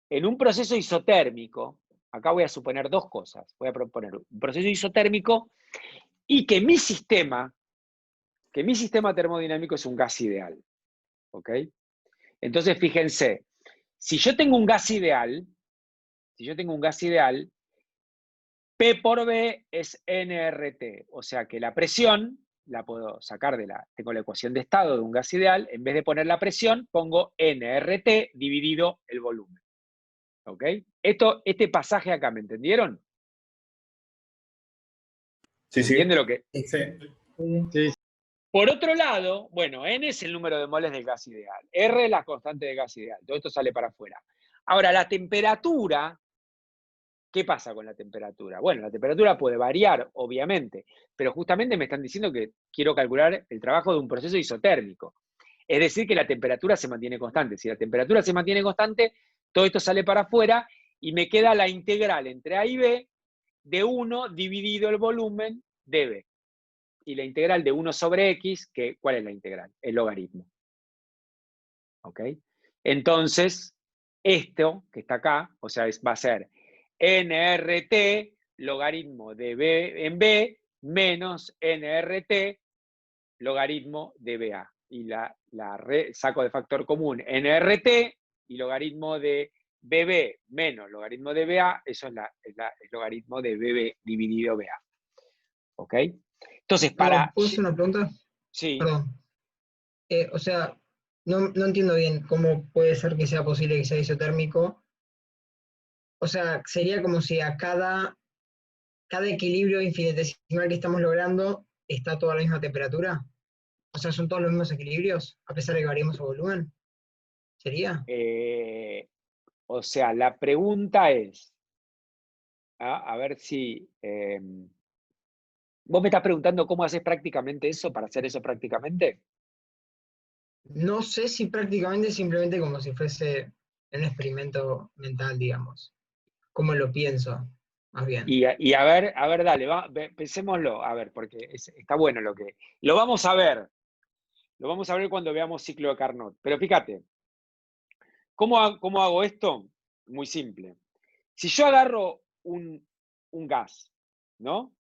en un proceso isotérmico, acá voy a suponer dos cosas. Voy a proponer un proceso isotérmico y que mi sistema termodinámico es un gas ideal. ¿Ok? Entonces, fíjense, si yo tengo un gas ideal, P por B es nRT, o sea que la presión la puedo sacar tengo la ecuación de estado de un gas ideal, en vez de poner la presión, pongo nRT dividido el volumen. ¿Ok? Este pasaje acá, ¿me entendieron? Sí, ¿Se entiende lo que? Sí. Por otro lado, bueno, N es el número de moles del gas ideal, R es la constante de gas ideal, todo esto sale para afuera. Ahora, la temperatura, ¿qué pasa con la temperatura? Bueno, la temperatura puede variar, obviamente, pero justamente me están diciendo que quiero calcular el trabajo de un proceso isotérmico. Es decir, que la temperatura se mantiene constante. Si la temperatura se mantiene constante, todo esto sale para afuera y me queda la integral entre A y B de 1 dividido el volumen de B. Y la integral de 1 sobre X, ¿cuál es la integral? El logaritmo. ¿Ok? Entonces, esto que está acá, o sea, va a ser nRT logaritmo de B en B menos nRT logaritmo de BA. Y saco de factor común nRT y logaritmo de BB menos logaritmo de BA, eso es el logaritmo de BB dividido BA. ¿Ok? Entonces, ¿Puedo hacer una pregunta? Sí. Perdón. O sea, no entiendo bien cómo puede ser que sea posible que sea isotérmico. O sea, sería como si a cada equilibrio infinitesimal que estamos logrando está toda la misma temperatura. O sea, son todos los mismos equilibrios, a pesar de que variemos su volumen. ¿Sería? O sea, la pregunta es, a ver si... ¿vos me estás preguntando cómo haces prácticamente eso, para hacer eso prácticamente? No sé si prácticamente simplemente como si fuese un experimento mental, digamos. ¿Cómo lo pienso? Más bien. Y a ver, dale, pensémoslo, a ver, porque está bueno lo que... Lo vamos a ver cuando veamos ciclo de Carnot. Pero fíjate, ¿cómo hago esto? Muy simple. Si yo agarro un gas, ¿no?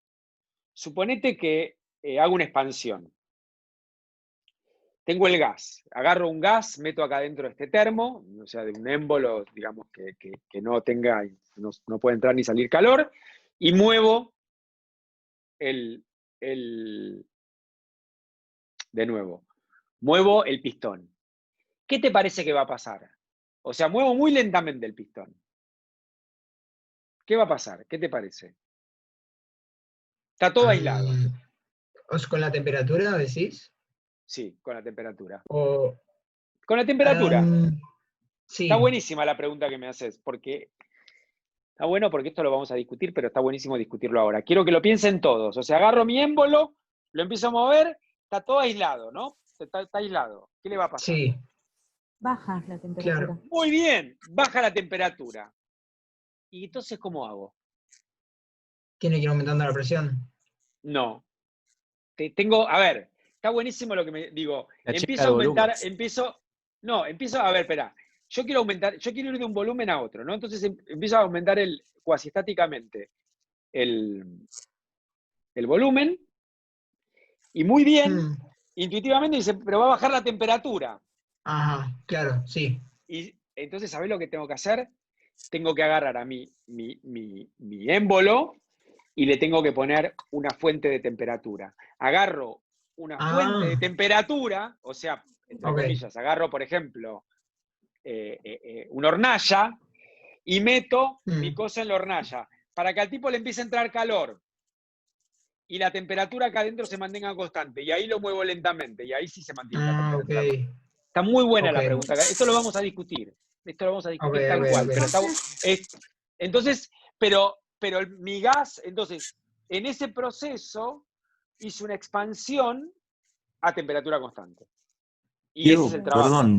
Suponete que hago una expansión. Tengo el gas, agarro un gas, meto acá dentro de este termo, o sea, de un émbolo, digamos, que no puede entrar ni salir calor, y muevo de nuevo, muevo el pistón. ¿Qué te parece que va a pasar? O sea, muevo muy lentamente el pistón. ¿Qué va a pasar? ¿Qué te parece? Está todo aislado. ¿Con la temperatura decís? Sí, con la temperatura. O, Con la temperatura. sí. Está buenísima la pregunta que me haces, porque está bueno porque esto lo vamos a discutir, pero está buenísimo discutirlo ahora. Quiero que lo piensen todos. O sea, agarro mi émbolo, lo empiezo a mover, está todo aislado, ¿no? Está aislado. ¿Qué le va a pasar? Sí, Baja la temperatura. claro. Muy bien, baja la temperatura. ¿Y entonces cómo hago? Tiene que ir aumentando la presión. No. A ver, está buenísimo lo que me digo. La chica Empiezo a de aumentar, volumen. empiezo, a ver, espera. Yo quiero ir de un volumen a otro, ¿no? Entonces empiezo a aumentar cuasi estáticamente el volumen, y muy bien, intuitivamente dice, pero va a bajar la temperatura. Ajá, claro, sí. Y entonces, ¿sabés lo que tengo que hacer? Tengo que agarrar a mi émbolo y le tengo que poner una fuente de temperatura. Agarro una fuente de temperatura, o sea, entre comillas, agarro, por ejemplo, una hornalla y meto mi cosa en la hornalla para que al tipo le empiece a entrar calor y la temperatura acá adentro se mantenga constante. Y ahí lo muevo lentamente y ahí sí se mantiene la temperatura. Está muy buena la pregunta. Esto lo vamos a discutir. Esto lo vamos a discutir tal cual. Pero entonces, pero mi gas, entonces, en ese proceso hizo una expansión a temperatura constante. Y ese es el trabajo. Perdón.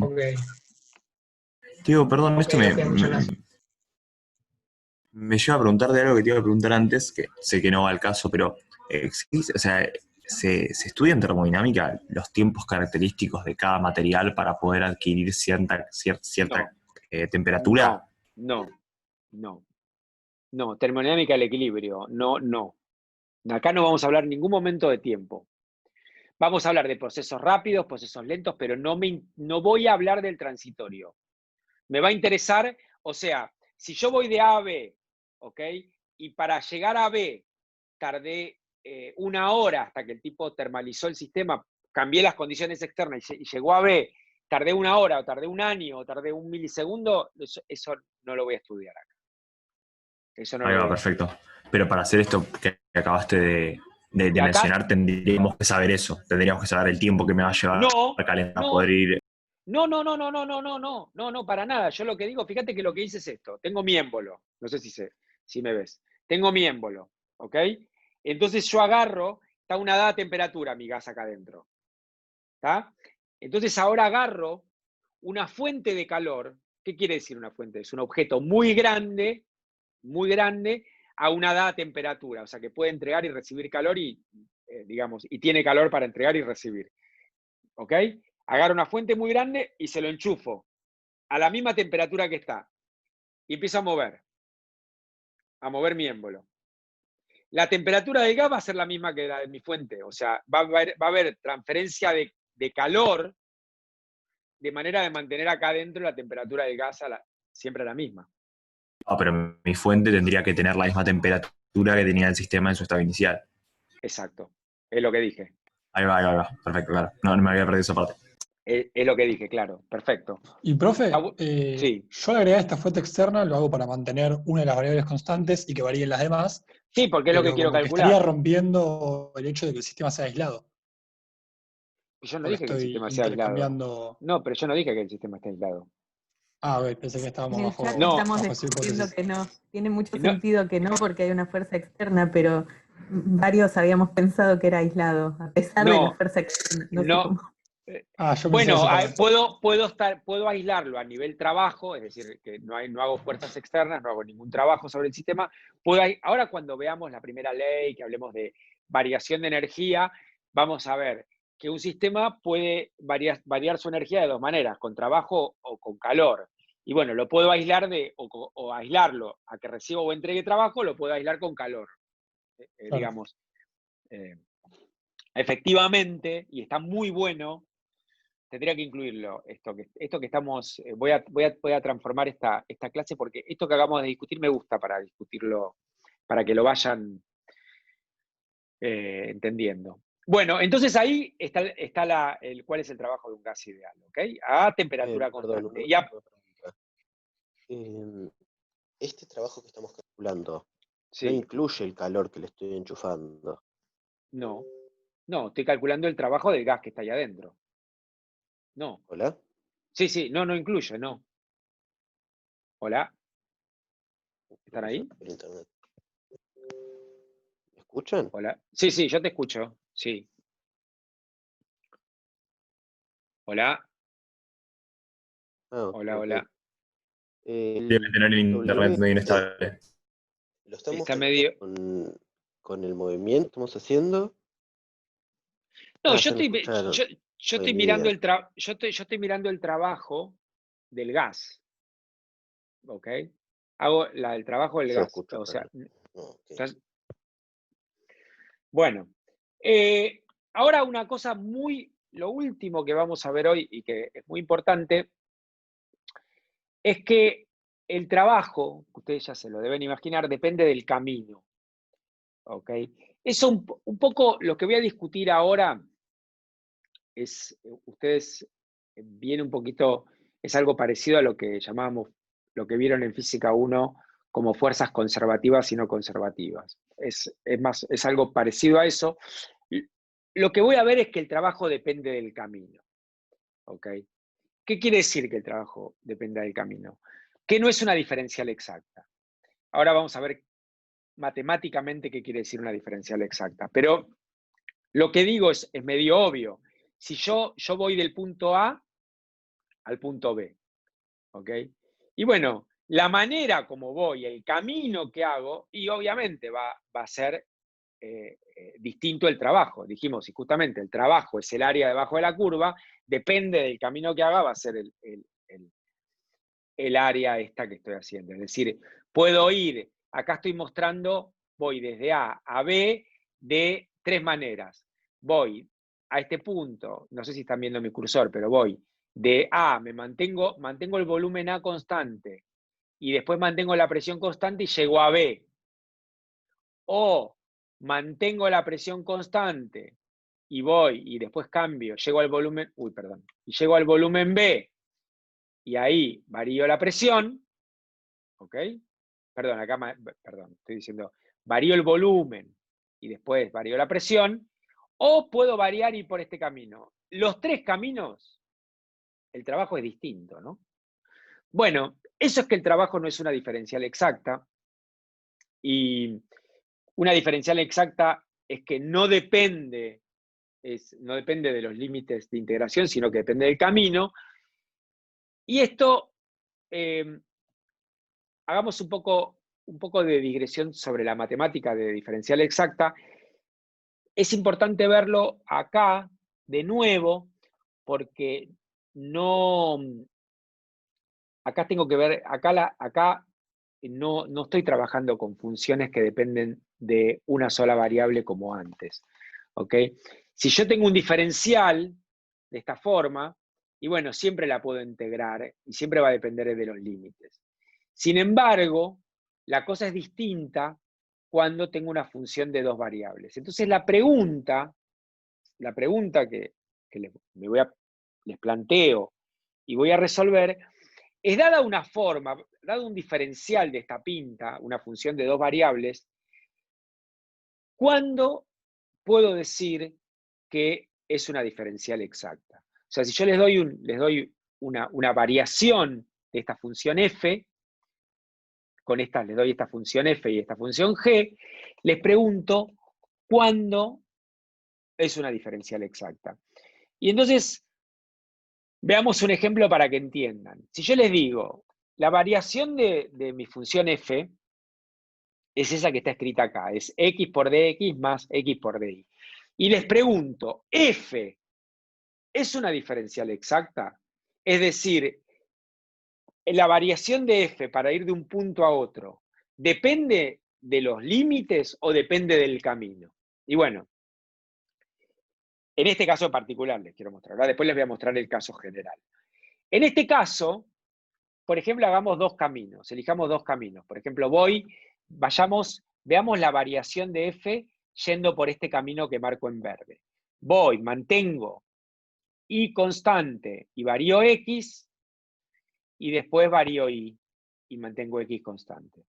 Diego, perdón, esto me lleva a preguntar de algo que te iba a preguntar antes, que sé que no va al caso, pero o sea, ¿se estudia en termodinámica los tiempos característicos de cada material para poder adquirir cierta temperatura? No, termodinámica del equilibrio, no. Acá no vamos a hablar en ningún momento de tiempo. Vamos a hablar de procesos rápidos, procesos lentos, pero no voy a hablar del transitorio. Me va a interesar, o sea, si yo voy de A a B, ¿ok? Y para llegar a B tardé 1 hora hasta que el tipo termalizó el sistema, cambié las condiciones externas y llegó a B, tardé 1 hora, o tardé 1 año, o tardé 1 milisegundo, eso no lo voy a estudiar acá. Eso no Ahí lo va, voy a perfecto. Pero para hacer esto que acabaste de mencionar, tendríamos que saber eso. Tendríamos que saber el tiempo que me va a llevar a calentar, poder ir. No, para nada. Yo lo que digo, fíjate que lo que hice es esto. Tengo mi émbolo. No sé si me ves. Tengo mi émbolo, ¿ok? Entonces yo agarro, está una dada temperatura mi gas acá adentro. ¿Está? Entonces ahora agarro una fuente de calor. ¿Qué quiere decir una fuente? Es un objeto muy grande, a una dada temperatura. O sea, que puede entregar y recibir calor y tiene calor para entregar y recibir. ¿Ok? Agarro una fuente muy grande y se lo enchufo a la misma temperatura que está. Y empiezo a mover mi émbolo. La temperatura del gas va a ser la misma que la de mi fuente. O sea, va a haber transferencia de calor de manera de mantener acá adentro la temperatura del gas siempre la misma. Pero mi fuente tendría que tener la misma temperatura que tenía el sistema en su estado inicial. Exacto. Es lo que dije. Ahí va. Perfecto, claro. No me había perdido esa parte. Es lo que dije, claro. Perfecto. Y profe, sí. yo le agregué esta fuente externa, lo hago para mantener una de las variables constantes y que varíen las demás. Sí, porque es lo que quiero calcular. Estaría rompiendo el hecho de que el sistema sea aislado. Yo no dije que el sistema sea aislado. No, pero yo no dije que el sistema esté aislado. Ah, pensé que estábamos bajo. Estamos discutiendo que no. Tiene mucho sentido que no, porque hay una fuerza externa, pero varios habíamos pensado que era aislado, a pesar de la fuerza externa. Bueno, puedo aislarlo a nivel trabajo, es decir, que no hago fuerzas externas, no hago ningún trabajo sobre el sistema. Ahora cuando veamos la primera ley, que hablemos de variación de energía, vamos a ver que un sistema puede variar su energía de dos maneras, con trabajo o con calor. Y bueno, lo puedo aislar o aislarlo a que reciba o entregue trabajo, lo puedo aislar con calor. Digamos, efectivamente, y está muy bueno, tendría que incluirlo, esto que estamos, voy a transformar esta clase porque esto que acabamos de discutir me gusta para discutirlo, para que lo vayan entendiendo. Bueno, entonces ahí está cuál es el trabajo de un gas ideal, ¿ok? A temperatura Perdón, constante. una pregunta. Este trabajo que estamos calculando no Sí, incluye el calor que le estoy enchufando. no, estoy calculando el trabajo del gas que está ahí adentro. No. ¿Hola? Sí, no incluye, no. Hola, ¿están ahí? Por internet. ¿Me escuchan? Hola. Sí, yo te escucho. Sí. Hola. Ah, ok, Hola, ok. hola. Debe tener el internet medio inestable. Lo estamos Está calculando medio. con el movimiento que estamos haciendo. No, Ya me escucharon. yo estoy Buen mirando día. yo estoy mirando el trabajo del gas. ¿Ok? Hago el trabajo del Yo gas. escucho, O sea, perdón. Ok. entonces, bueno. Ahora una cosa lo último que vamos a ver hoy y que es muy importante, es que el trabajo, ustedes ya se lo deben imaginar, depende del camino. ¿Ok? Eso un poco lo que voy a discutir ahora es, ustedes viene un poquito, es algo parecido a lo que llamábamos, lo que vieron en Física 1 como fuerzas conservativas y no conservativas. Es algo parecido a eso. Lo que voy a ver es que el trabajo depende del camino. ¿Ok? ¿Qué quiere decir que el trabajo depende del camino? Que no es una diferencial exacta. Ahora vamos a ver matemáticamente qué quiere decir una diferencial exacta. Pero lo que digo es medio obvio. Si yo voy del punto A al punto B, ¿ok? Y bueno, la manera como voy, el camino que hago, y obviamente va a ser distinto el trabajo. Dijimos, y justamente el trabajo es el área debajo de la curva, depende del camino que haga, va a ser el área esta que estoy haciendo. Es decir, puedo ir, acá estoy mostrando, voy desde A a B de 3 maneras. Voy a este punto, no sé si están viendo mi cursor, pero voy de A, mantengo el volumen A constante, y después mantengo la presión constante y llego a B. O mantengo la presión constante y voy y después cambio, llego al volumen, y llego al volumen B, y ahí varío la presión, ¿ok? Perdón, estoy diciendo, varío el volumen y después varío la presión, o puedo variar y por este camino. Los 3 caminos, el trabajo es distinto, ¿no? Bueno, eso es que el trabajo no es una diferencial exacta, y una diferencial exacta es que no depende de los límites de integración, sino que depende del camino. Y esto, hagamos un poco de digresión sobre la matemática de diferencial exacta. Es importante verlo acá, de nuevo, porque acá tengo que ver, acá no estoy trabajando con funciones que dependen de una sola variable como antes. ¿Ok? Si yo tengo un diferencial de esta forma, y bueno, siempre la puedo integrar y siempre va a depender de los límites. Sin embargo, la cosa es distinta cuando tengo una función de 2 variables. Entonces la pregunta que les planteo y voy a resolver es, dada una forma, dado un diferencial de esta pinta, una función de 2 variables, ¿cuándo puedo decir que es una diferencial exacta? O sea, si yo les doy una variación de esta función f, con estas les doy esta función f y esta función g, les pregunto cuándo es una diferencial exacta. Y entonces, veamos un ejemplo para que entiendan. Si yo les digo, la variación de mi función f es esa que está escrita acá, es x por dx más x por dy. Y les pregunto, f ¿es una diferencial exacta? Es decir, la variación de f para ir de un punto a otro, ¿depende de los límites o depende del camino? Y bueno, en este caso particular les quiero mostrar. Ahora después les voy a mostrar el caso general. En este caso, por ejemplo, hagamos 2 caminos, elijamos 2 caminos. Por ejemplo, veamos la variación de f yendo por este camino que marco en verde. Voy, mantengo y constante y varío x, y después varío y mantengo x constante.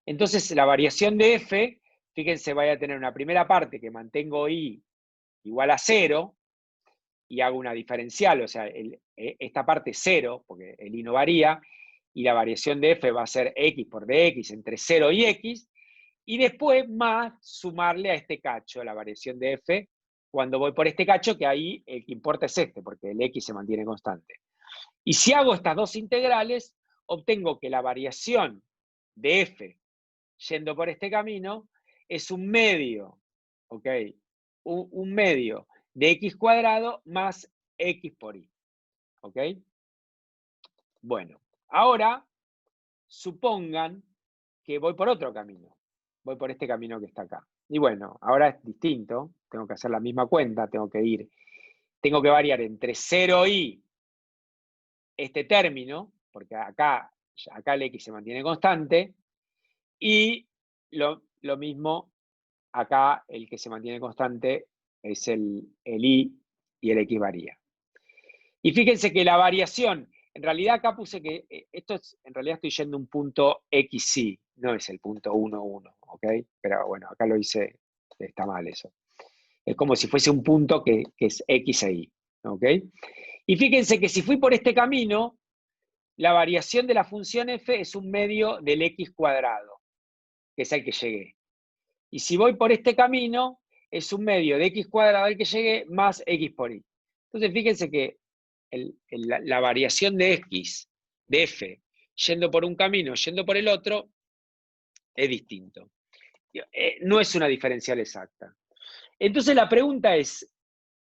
Entonces la variación de f, fíjense, voy a tener una primera parte que mantengo y igual a 0, y hago una diferencial, o sea, esta parte es 0, porque el y no varía, y la variación de f va a ser x por dx entre 0 y x, y después más sumarle a este cacho, la variación de f, cuando voy por este cacho, que ahí el que importa es este, porque el x se mantiene constante. Y si hago estas dos integrales, obtengo que la variación de f yendo por este camino es un medio, ¿ok? Un medio de x cuadrado más x por y, ¿ok? Bueno, ahora supongan que voy por otro camino, voy por este camino que está acá. Y bueno, ahora es distinto, tengo que hacer la misma cuenta, tengo que variar entre 0 y este término, porque acá el x se mantiene constante, y lo mismo acá, el que se mantiene constante es el y el x varía. Y fíjense que la variación, en realidad acá puse que en realidad estoy yendo a un punto xy, no es el punto 1, 1, ¿ok? Pero bueno, acá lo hice, está mal eso. Es como si fuese un punto que es x e y, ¿ok? Y fíjense que si fui por este camino, la variación de la función f es un medio del x cuadrado, que es al que llegué. Y si voy por este camino, es un medio de x cuadrado al que llegué más x por y. Entonces fíjense que la variación de x, de f, yendo por un camino, yendo por el otro, es distinto. No es una diferencial exacta. Entonces la pregunta es,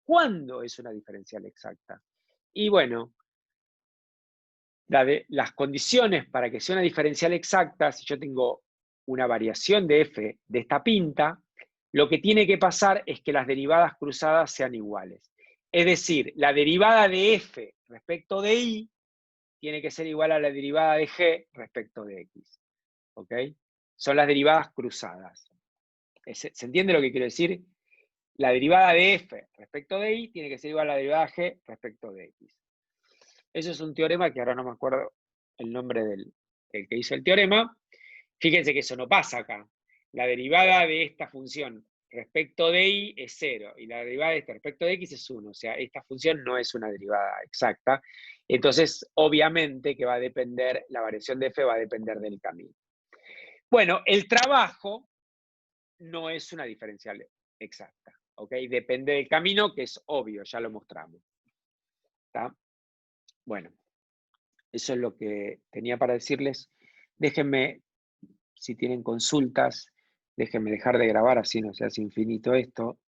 ¿cuándo es una diferencial exacta? Y bueno, las condiciones para que sea una diferencial exacta, si yo tengo una variación de f de esta pinta, lo que tiene que pasar es que las derivadas cruzadas sean iguales. Es decir, la derivada de f respecto de y tiene que ser igual a la derivada de g respecto de x. ¿Ok? Son las derivadas cruzadas. ¿Se entiende lo que quiero decir? La derivada de f respecto de y tiene que ser igual a la derivada de g respecto de x. Eso es un teorema que ahora no me acuerdo el nombre del que hizo el teorema. Fíjense que eso no pasa acá. La derivada de esta función respecto de y es 0, y la derivada de esta respecto de x es 1. O sea, esta función no es una derivada exacta. Entonces, obviamente que va a depender, la variación de f va a depender del camino. Bueno, el trabajo no es una diferencial exacta, ¿ok? Depende del camino, que es obvio, ya lo mostramos. ¿Está? Bueno, eso es lo que tenía para decirles. Déjenme, si tienen consultas, déjenme dejar de grabar, así no se hace infinito esto.